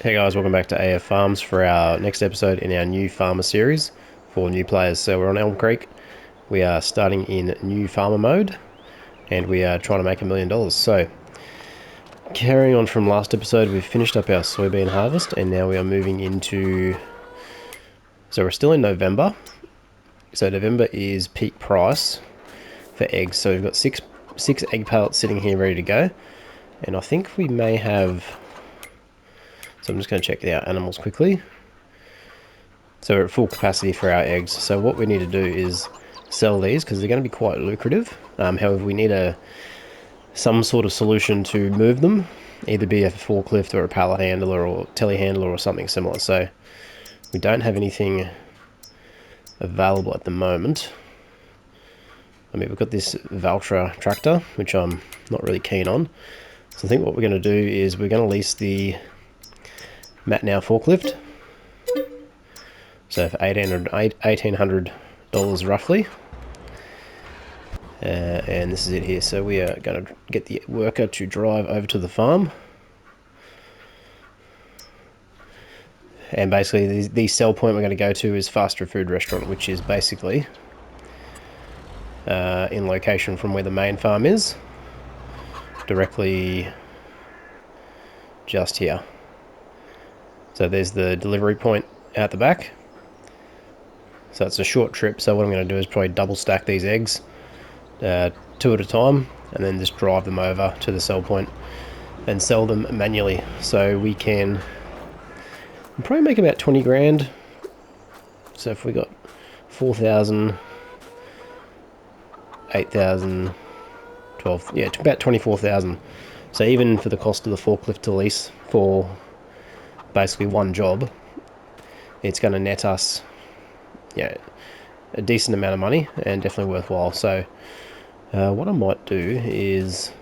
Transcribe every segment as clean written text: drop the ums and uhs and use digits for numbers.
Hey guys, welcome back to AF Farms for our next episode in our new farmer series for new players. So we're on Elm Creek. We are starting in new farmer mode and we are trying to make $1 million. So carrying on from last episode, we've finished up our soybean harvest and now we are moving into... So we're still in November. So November is peak price for eggs. So we've got six egg pallets sitting here ready to go. And I think we may have... So I'm just going to check our animals quickly. So we're at full capacity for our eggs. So what we need to do is sell these because they're going to be quite lucrative. However, we need some sort of solution to move them, either be a forklift or a pallet handler or telehandler or something similar. So we don't have anything available at the moment. I mean, we've got this Valtra tractor, which I'm not really keen on. So I think what we're going to do is we're going to lease the Matt Now forklift. So for $1,800 roughly. And this is it here. So we are going to get the worker to drive over to the farm. And basically the sell point we're going to go to is fast food restaurant, which is basically in location from where the main farm is. Directly just here. So there's the delivery point out the back. So it's a short trip, so what I'm going to do is probably double stack these eggs, 2 at a time, and then just drive them over to the sell point and sell them manually. So we can probably make about 20 grand. So if we got 4,000, 8,000, 12, yeah, about 24,000. So even for the cost of the forklift to lease for basically one job, it's going to net us a decent amount of money and definitely worthwhile. So what I might do is,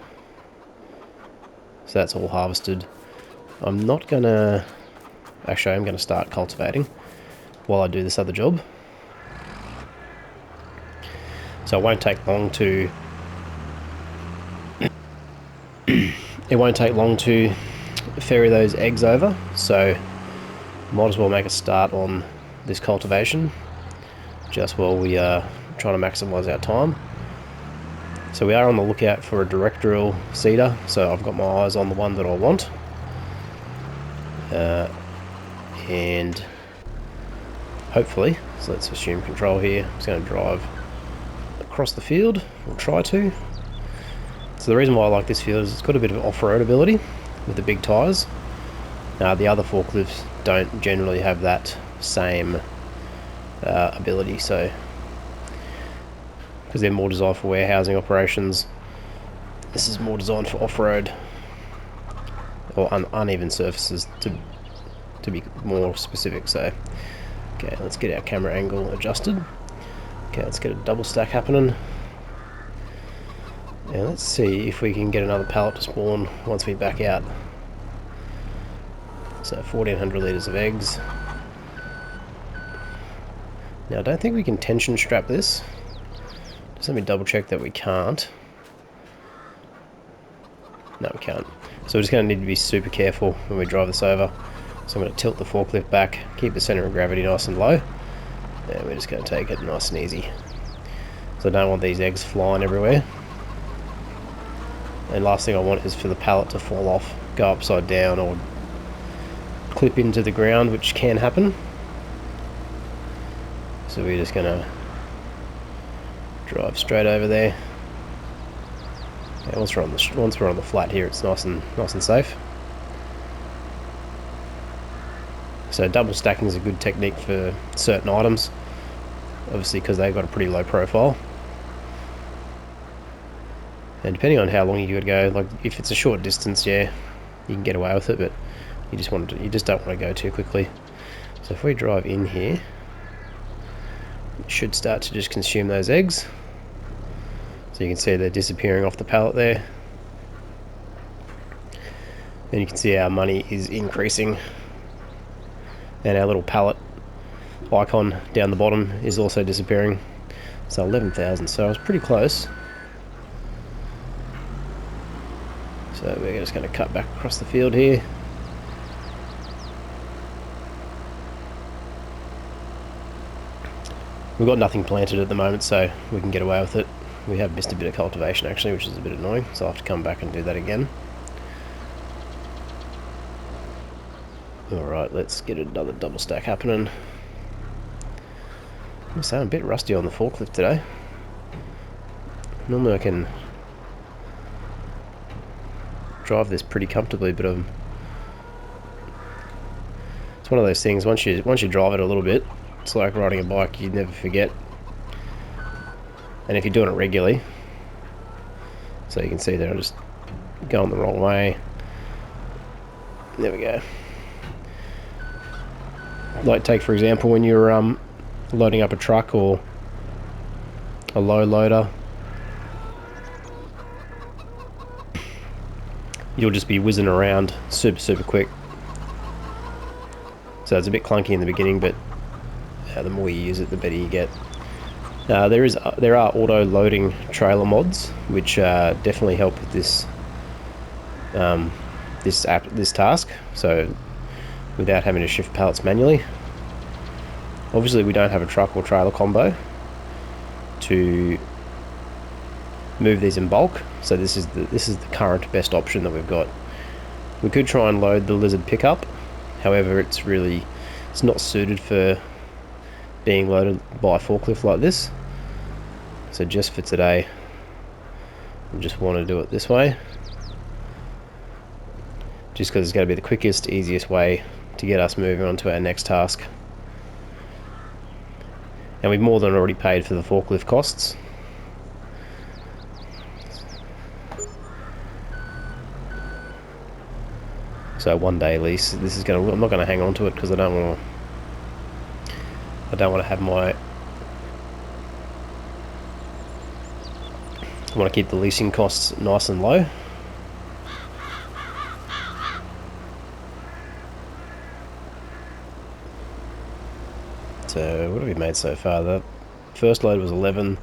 so that's all harvested. I'm not gonna, actually I'm gonna start cultivating while I do this other job. So it won't take long to ferry those eggs over, so might as well make a start on this cultivation just while we are trying to maximize our time. So we are on the lookout for a direct drill seeder, so I've got my eyes on the one that I want. And hopefully, so let's assume control here, I'm just going to drive across the field, or try to. So the reason why I like this field is it's got a bit of off-road ability with the big tyres. The other forklifts don't generally have that same ability, so because they're more designed for warehousing operations, this is more designed for off-road or uneven surfaces, to be more specific. So okay, let's get our camera angle adjusted. Okay, let's get a double stack happening, and let's see if we can get another pallet to spawn once we back out. So 1,400 litres of eggs. Now I don't think we can tension strap this. Just let me double check that we can't. No, we can't. So we're just going to need to be super careful when we drive this over. So I'm going to tilt the forklift back, keep the centre of gravity nice and low, and we're just going to take it nice and easy. So I don't want these eggs flying everywhere. And last thing I want is for the pallet to fall off, go upside down, or clip into the ground, which can happen. So we're just going to drive straight over there. Okay, once we're on the flat here, it's nice and safe. So double stacking is a good technique for certain items, obviously because they've got a pretty low profile. And depending on how long you could go, like if it's a short distance, yeah, you can get away with it, but you just don't want to go too quickly. So if we drive in here, it should start to just consume those eggs. So you can see they're disappearing off the pallet there. And you can see our money is increasing. And our little pallet icon down the bottom is also disappearing. So 11,000, so I was pretty close. So we're just going to cut back across the field here. We've got nothing planted at the moment, so we can get away with it. We have missed a bit of cultivation actually, which is a bit annoying, so I'll have to come back and do that again. Alright, let's get another double stack happening. I'm a bit rusty on the forklift today. Normally I can drive this pretty comfortably, but it's one of those things, once you drive it a little bit, it's like riding a bike, you never forget. And if you're doing it regularly, so you can see that I'm just going the wrong way. There we go. Like, take for example when you're loading up a truck or a low loader, you'll just be whizzing around super quick. So it's a bit clunky in the beginning, but the more you use it, the better you get. There are auto loading trailer mods which definitely help with this this task. So without having to shift pallets manually. Obviously, we don't have a truck or trailer combo to move these in bulk, so this is the current best option that we've got. We could try and load the Lizard pickup, however, it's not suited for being loaded by a forklift like this. So just for today, I just want to do it this way, just because it's going to be the quickest, easiest way to get us moving on to our next task. And we've more than already paid for the forklift costs. So 1 day lease. This is I'm not going to hang on to it because I don't want to have my. I want to keep the leasing costs nice and low. So what have we made so far? The first load was 11.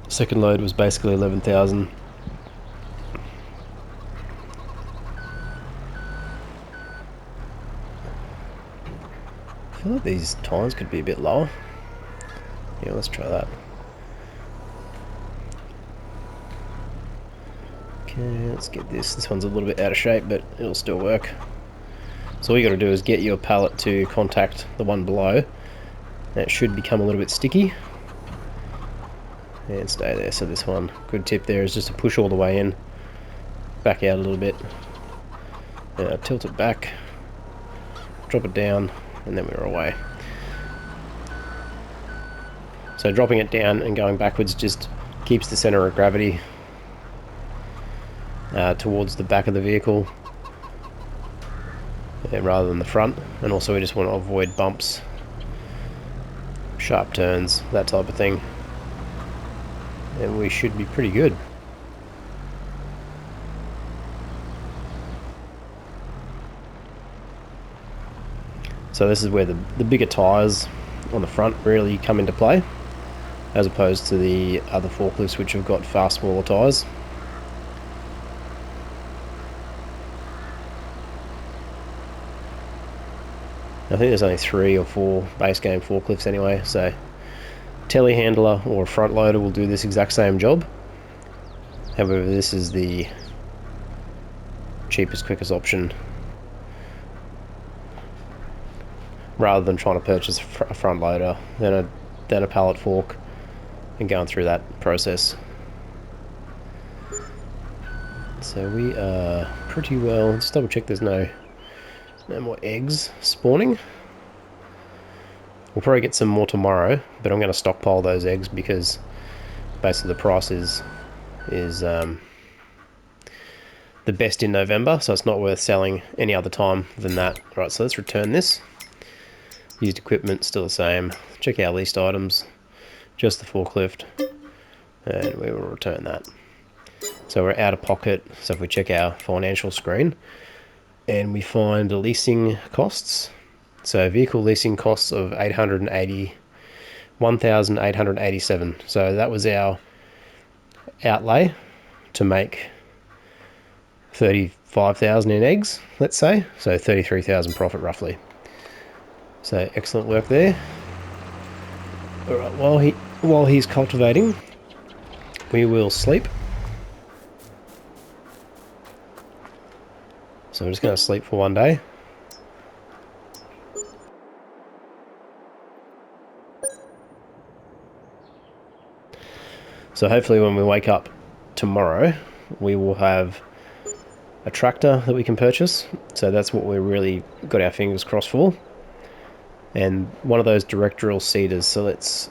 Second load was basically 11,000. I feel like these times could be a bit lower. Yeah, let's try that. Okay, let's get this. This one's a little bit out of shape, but it'll still work. So all you got to do is get your pallet to contact the one below. That should become a little bit sticky. And stay there. So this one, good tip there is just to push all the way in, back out a little bit, tilt it back, drop it down, and then we're away. So dropping it down and going backwards just keeps the center of gravity towards the back of the vehicle rather than the front, and also we just want to avoid bumps, sharp turns, that type of thing, and we should be pretty good. So this is where the bigger tyres on the front really come into play, as opposed to the other forklifts which have got far smaller tyres. I think there's only 3 or 4 base game forklifts anyway, so telehandler or front loader will do this exact same job. However, this is the cheapest, quickest option, rather than trying to purchase a front loader, then a pallet fork, and going through that process. So we are pretty well. Just double check there's no more eggs spawning. We'll probably get some more tomorrow, but I'm going to stockpile those eggs because basically the price is the best in November, so it's not worth selling any other time than that. Right, so let's return this. Used equipment still the same. Check our leased items, just the forklift, and we will return that. So we're out of pocket. So if we check our financial screen and we find the leasing costs, so vehicle leasing costs of 1,887. So that was our outlay to make 35,000 in eggs, let's say. So 33,000 profit roughly. So excellent work there. Alright, while he's cultivating, we will sleep. So I'm just going to sleep for one day. So hopefully when we wake up tomorrow, we will have a tractor that we can purchase. So that's what we really got our fingers crossed for. And one of those direct drill seeders. So let's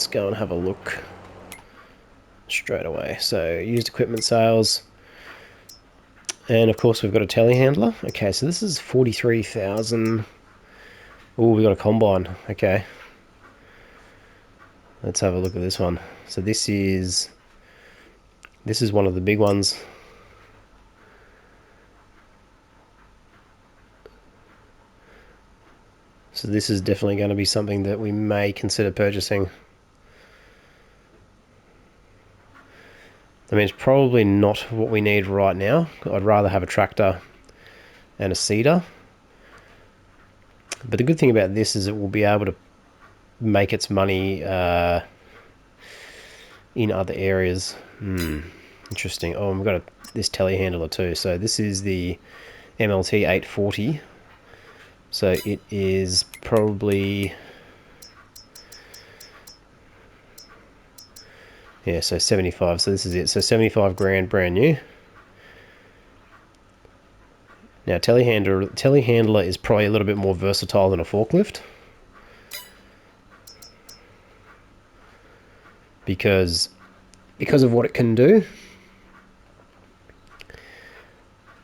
go and have a look straight away. So used equipment sales. And of course we've got a telehandler. Okay, so this is 43,000. Oh, we got a combine. Okay. Let's have a look at this one. So this is one of the big ones. So this is definitely going to be something that we may consider purchasing. I mean, it's probably not what we need right now. I'd rather have a tractor and a seeder. But the good thing about this is it will be able to make its money in other areas. Interesting. Oh, and we've got this telehandler too. So this is the MLT 840. So it is probably... yeah, so 75. So this is it. So 75 grand brand new. Now telehandler is probably a little bit more versatile than a forklift. Because of what it can do.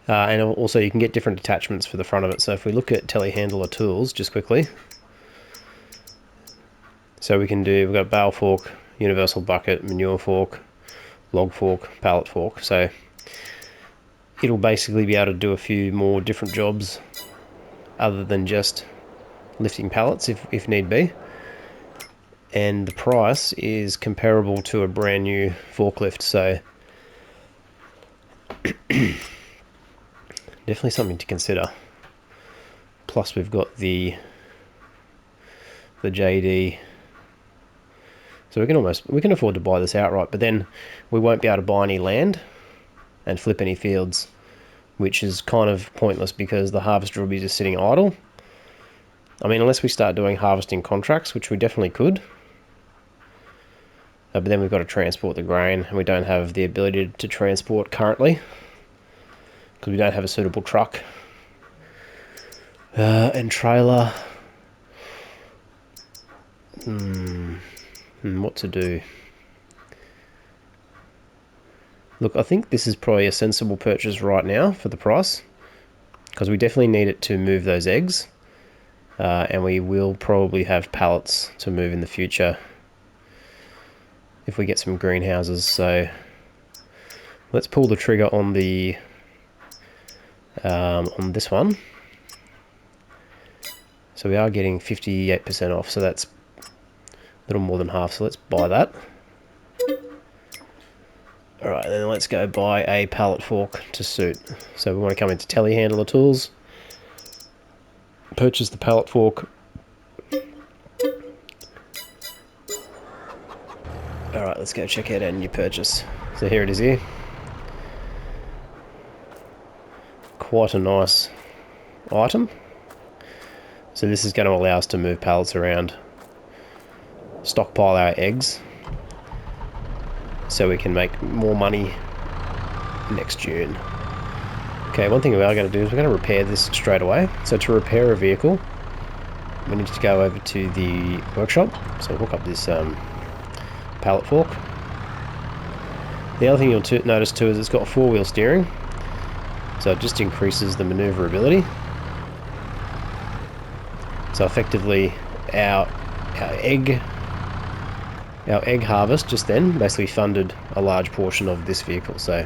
And also you can get different attachments for the front of it. So if we look at telehandler tools just quickly. So we've got bale fork, universal bucket, manure fork, log fork, pallet fork. So it'll basically be able to do a few more different jobs other than just lifting pallets if need be. And the price is comparable to a brand new forklift, so definitely something to consider. Plus we've got the JD. So we can afford to buy this outright, but then we won't be able to buy any land and flip any fields, which is kind of pointless because the harvester will be just sitting idle. I mean, unless we start doing harvesting contracts, which we definitely could. But then we've got to transport the grain, and we don't have the ability to transport currently because we don't have a suitable truck and trailer. What to do? Look, I think this is probably a sensible purchase right now for the price, because we definitely need it to move those eggs, and we will probably have pallets to move in the future if we get some greenhouses. So let's pull the trigger on the on this one. So we are getting 58% off, so that's a little more than half, so let's buy that. Alright, then let's go buy a pallet fork to suit. So we want to come into telehandler tools, purchase the pallet fork. Alright, let's go check out our new purchase. So here it is here. Quite a nice item. So this is going to allow us to move pallets around, stockpile our eggs, so we can make more money next June. Okay, one thing we are going to do is we're going to repair this straight away. So to repair a vehicle, we need to go over to the workshop. So we'll hook up this pallet fork. The other thing you'll notice too is it's got 4-wheel steering, so it just increases the maneuverability. So effectively our egg harvest just then basically funded a large portion of this vehicle. So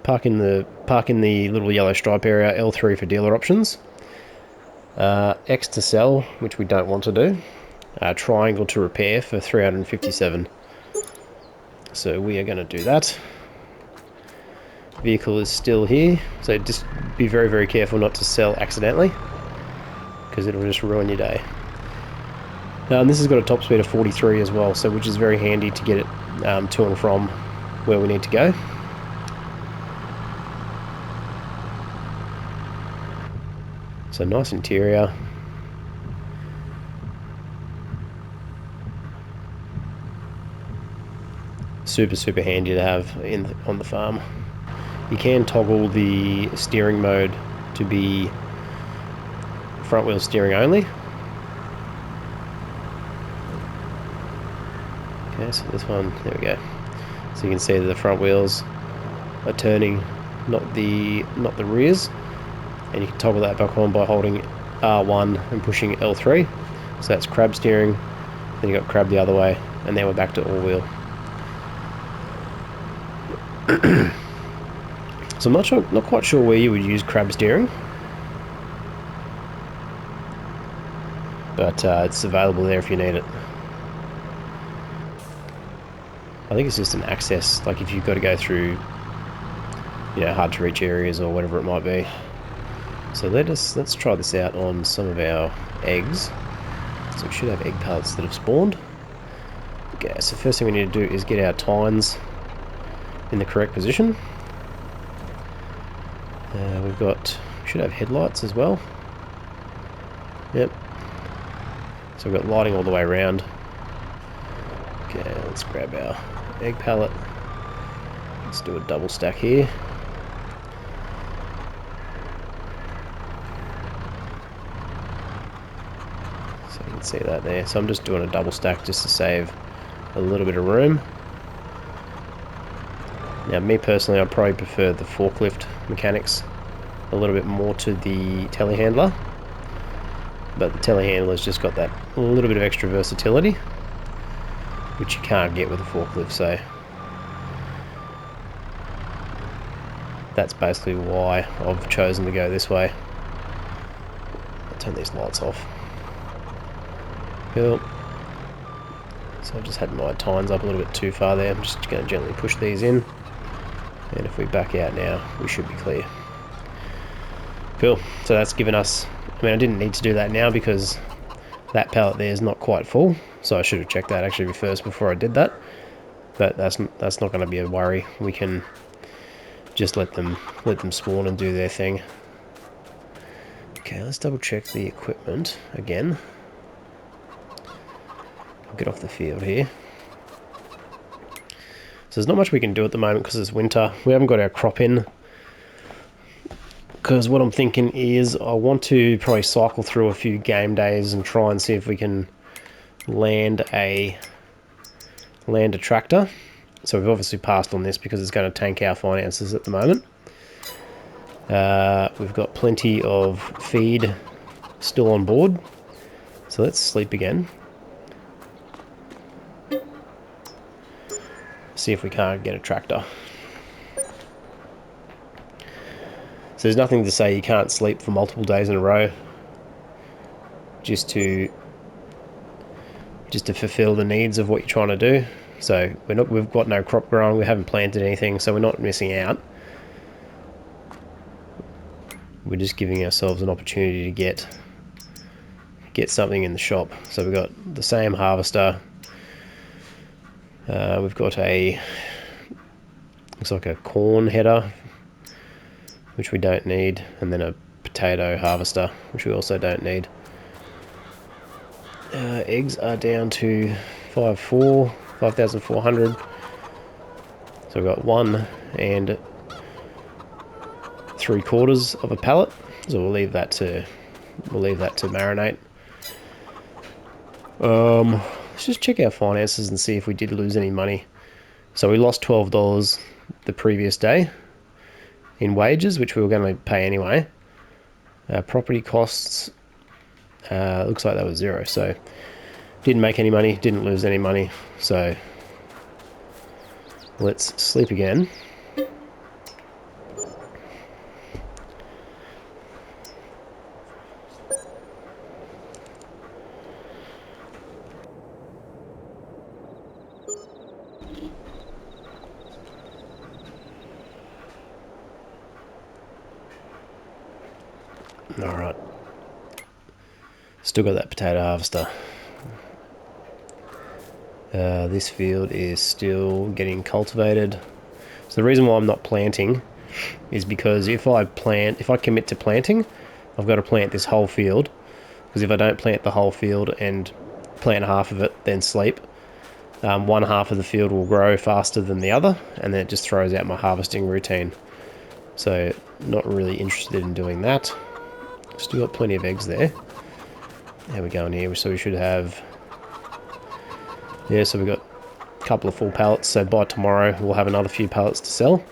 park in the little yellow stripe area, L3 for dealer options, X to sell, which we don't want to do, triangle to repair for 357. So we are going to do that. Vehicle is still here, so just be very, very careful not to sell accidentally, because it'll just ruin your day. And this has got a top speed of 43 as well, so which is very handy to get it to and from where we need to go. So nice interior. Super handy to have on the farm. You can toggle the steering mode to be front wheel steering only. Okay, so this one, there we go. So you can see that the front wheels are turning, not the rears, and you can toggle that back on by holding R1 and pushing L3. So that's crab steering. Then you got crab the other way, and then we're back to all wheel. So I'm not quite sure where you would use crab steering, but it's available there if you need it. I think it's just an access, like if you've got to go through, you know, hard to reach areas or whatever it might be. So let's try this out on some of our eggs. So we should have egg pellets that have spawned. Okay, so first thing we need to do is get our tines in the correct position. We should have headlights as well. Yep. So we've got lighting all the way around. Okay, let's grab our egg pallet. Let's do a double stack here. So you can see that there. So I'm just doing a double stack just to save a little bit of room. Now, me personally, I probably prefer the forklift mechanics a little bit more to the telehandler, but the telehandler's just got that little bit of extra versatility, which you can't get with a forklift. So that's basically why I've chosen to go this way. I'll turn these lights off. Cool. So I've just had my tines up a little bit too far there. I'm just going to gently push these in. And if we back out now, we should be clear. Cool. So that's given us... I mean, I didn't need to do that now because that pallet there is not quite full. So I should have checked that actually first before I did that. But that's not going to be a worry. We can just let them spawn and do their thing. Okay, let's double check the equipment again. I'll get off the field here. So there's not much we can do at the moment because it's winter. We haven't got our crop in. Because what I'm thinking is I want to probably cycle through a few game days and try and see if we can land a tractor. So we've obviously passed on this because it's going to tank our finances at the moment. We've got plenty of feed still on board. So let's sleep again. See if we can't get a tractor. So there's nothing to say you can't sleep for multiple days in a row just to fulfill the needs of what you're trying to do. So we've got no crop growing, we haven't planted anything, so we're not missing out. We're just giving ourselves an opportunity to get something in the shop. So we've got the same harvester. We've got looks like a corn header, which we don't need, and then a potato harvester, which we also don't need. Eggs are down to 5,400. So we've got 1 3/4 of a pallet. So we'll leave that to marinate. Let's just check our finances and see if we did lose any money. So we lost $12 the previous day in wages, which we were going to pay anyway. Property costs, looks like that was 0. So didn't make any money, didn't lose any money. So let's sleep again. Alright. Still got that potato harvester. This field is still getting cultivated. So the reason why I'm not planting is because if I commit to planting, I've got to plant this whole field. Because if I don't plant the whole field and plant half of it, then sleep, one half of the field will grow faster than the other, and then it just throws out my harvesting routine. So not really interested in doing that. Still got plenty of eggs there. How we going here? So we should have... Yeah, so we've got a couple of full pallets. So by tomorrow, we'll have another few pallets to sell.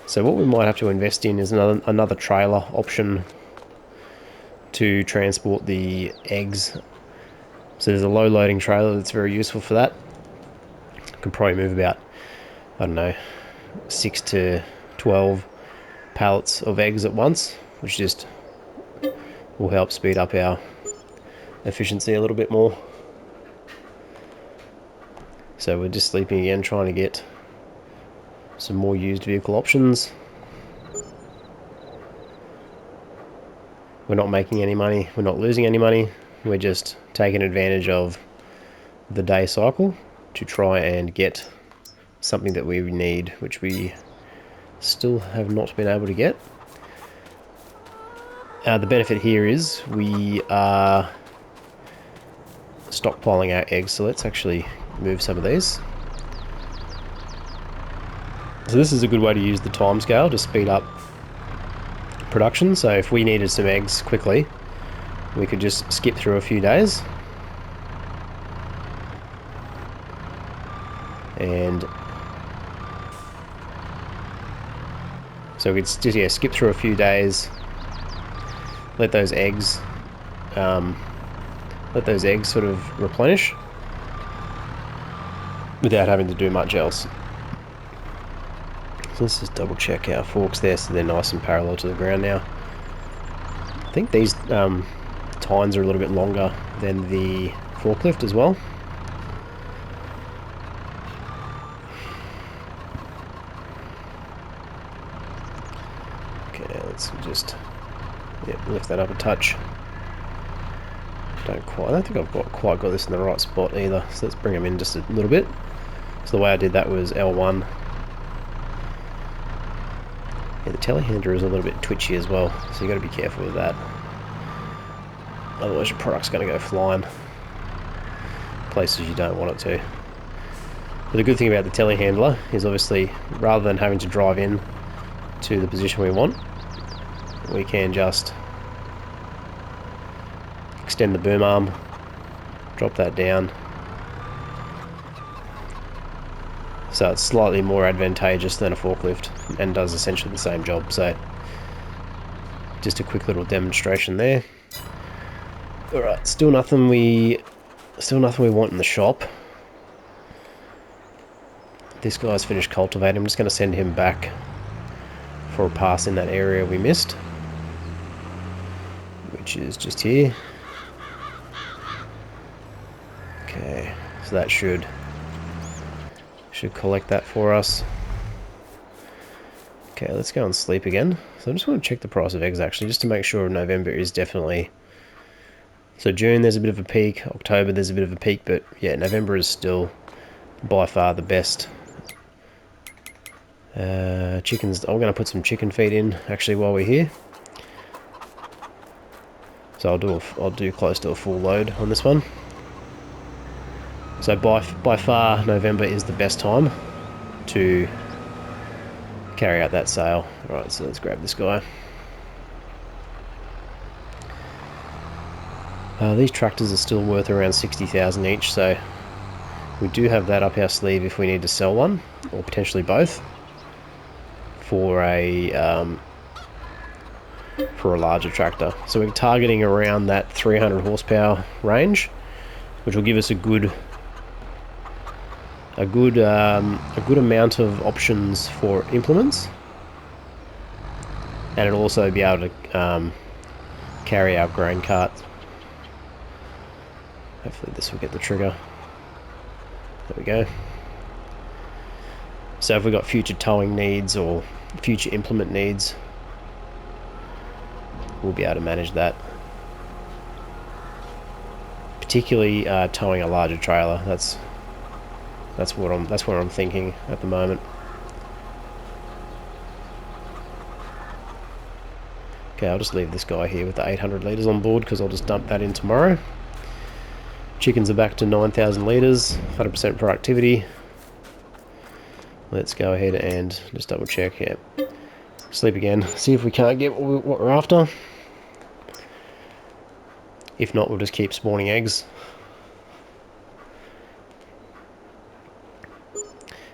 So what we might have to invest in is another trailer option to transport the eggs. So there's a low loading trailer that's very useful for that. Could probably move about, I don't know, 6 to 12 pallets of eggs at once, which just will help speed up our efficiency a little bit more. So we're just sleeping again, trying to get some more used vehicle options. We're not making any money, we're not losing any money, we're just taking advantage of the day cycle to try and get something that we need, which we still have not been able to get. The benefit here is we are stockpiling our eggs, so let's actually move some of these. So this is a good way to use the timescale to speed up production. So if we needed some eggs quickly, we could just skip through a few days and so we could just skip through a few days, let those eggs sort of replenish without having to do much else. So let's just double check our forks there so they're nice and parallel to the ground now. I think these tines are a little bit longer than the forklift as well. Okay, let's just lift that up a touch. I don't think I've quite got this in the right spot either, so let's bring them in just a little bit. So the way I did that was L1. Yeah, the telehandler is a little bit twitchy as well, so you got to be careful with that. Otherwise your product's going to go flying places you don't want it to. But the good thing about the telehandler is obviously rather than having to drive in to the position we want, we can just extend the boom arm, drop that down. So it's slightly more advantageous than a forklift and does essentially the same job. So just a quick little demonstration there. Alright, still nothing we want in the shop. This guy's finished cultivating. I'm just going to send him back for a pass in that area we missed, which is just here. Okay, so that should collect that for us. Okay, let's go and sleep again. So I just want to check the price of eggs actually, just to make sure November is definitely... So June there's a bit of a peak, October there's a bit of a peak, but yeah, November is still by far the best. Chickens, I'm going to put some chicken feed in actually while we're here. So I'll do close to a full load on this one. So by far November is the best time to carry out that sale. Alright, so let's grab this guy. These tractors are still worth around 60,000 each, so we do have that up our sleeve if we need to sell one, or potentially both, for a larger tractor. So we're targeting around that 300 horsepower range, which will give us a good amount of options for implements, and it'll also be able to carry our grain cart. Hopefully this will get the trigger. There we go. So if we've got future towing needs or future implement needs, we'll be able to manage that. particularly towing a larger trailer. That's what I'm thinking at the moment. Okay, I'll just leave this guy here with the 800 litres on board because I'll just dump that in tomorrow. Chickens are back to 9,000 litres, 100% productivity. Let's go ahead and just double check. Yeah, sleep again. See if we can't get what we're after. If not, we'll just keep spawning eggs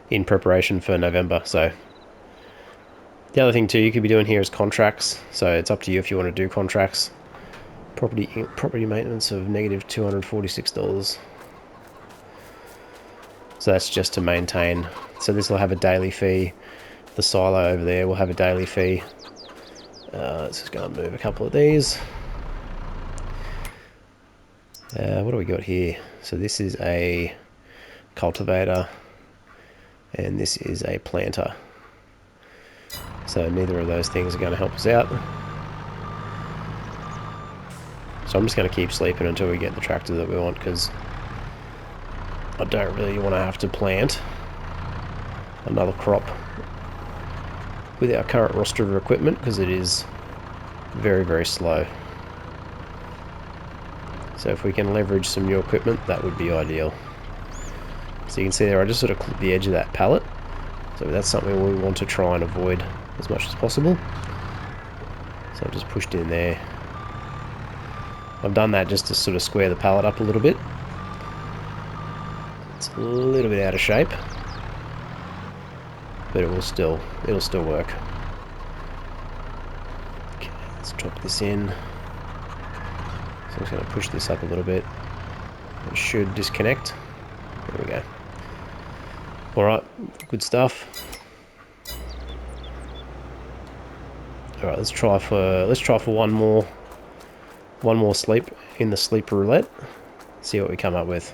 in preparation for November. So the other thing too you could be doing here is contracts. So it's up to you if you want to do contracts. Property maintenance of negative $246. So that's just to maintain. So this will have a daily fee. The silo over there will have a daily fee. Let's just go and move a couple of these. What do we got here? So this is a cultivator and this is a planter. So neither of those things are going to help us out. So I'm just going to keep sleeping until we get the tractor that we want, because I don't really want to have to plant another crop with our current roster of equipment, because it is very, very slow. So if we can leverage some new equipment, that would be ideal. So you can see there, I just sort of clipped the edge of that pallet. So that's something we want to try and avoid as much as possible. So I've just pushed in there. I've done that just to sort of square the pallet up a little bit. It's a little bit out of shape, but it'll still work. Okay, let's drop this in. So I'm just going to push this up a little bit. It should disconnect. There we go. Alright, good stuff. Alright, let's try for one more sleep in the sleep roulette. See what we come up with.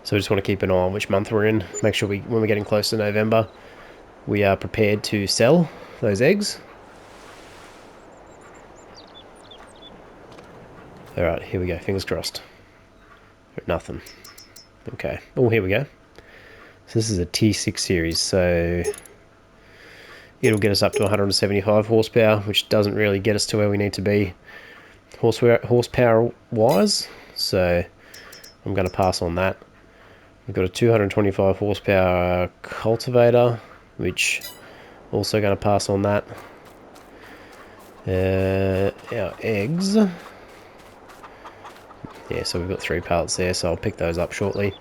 So we just want to keep an eye on which month we're in. Make sure when we're getting close to November, we are prepared to sell those eggs. Alright, here we go. Fingers crossed. Nothing. Okay. Oh, here we go. So this is a T6 series, so it'll get us up to 175 horsepower, which doesn't really get us to where we need to be horsepower wise. So I'm going to pass on that. We've got a 225 horsepower cultivator, which also going to pass on that. Our eggs. Yeah, so we've got 3 pallets there, so I'll pick those up shortly.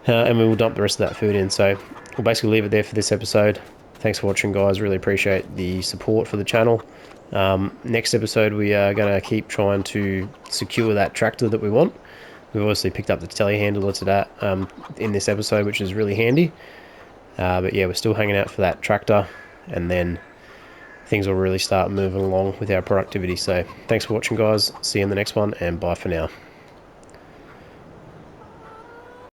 And we will dump the rest of that food in. So we'll basically leave it there for this episode. Thanks for watching, guys. Really appreciate the support for the channel. Next episode, we are going to keep trying to secure that tractor that we want. We've obviously picked up the telehandler to that in this episode, which is really handy. But yeah, we're still hanging out for that tractor, and then things will really start moving along with our productivity. So thanks for watching, guys. See you in the next one, and bye for now.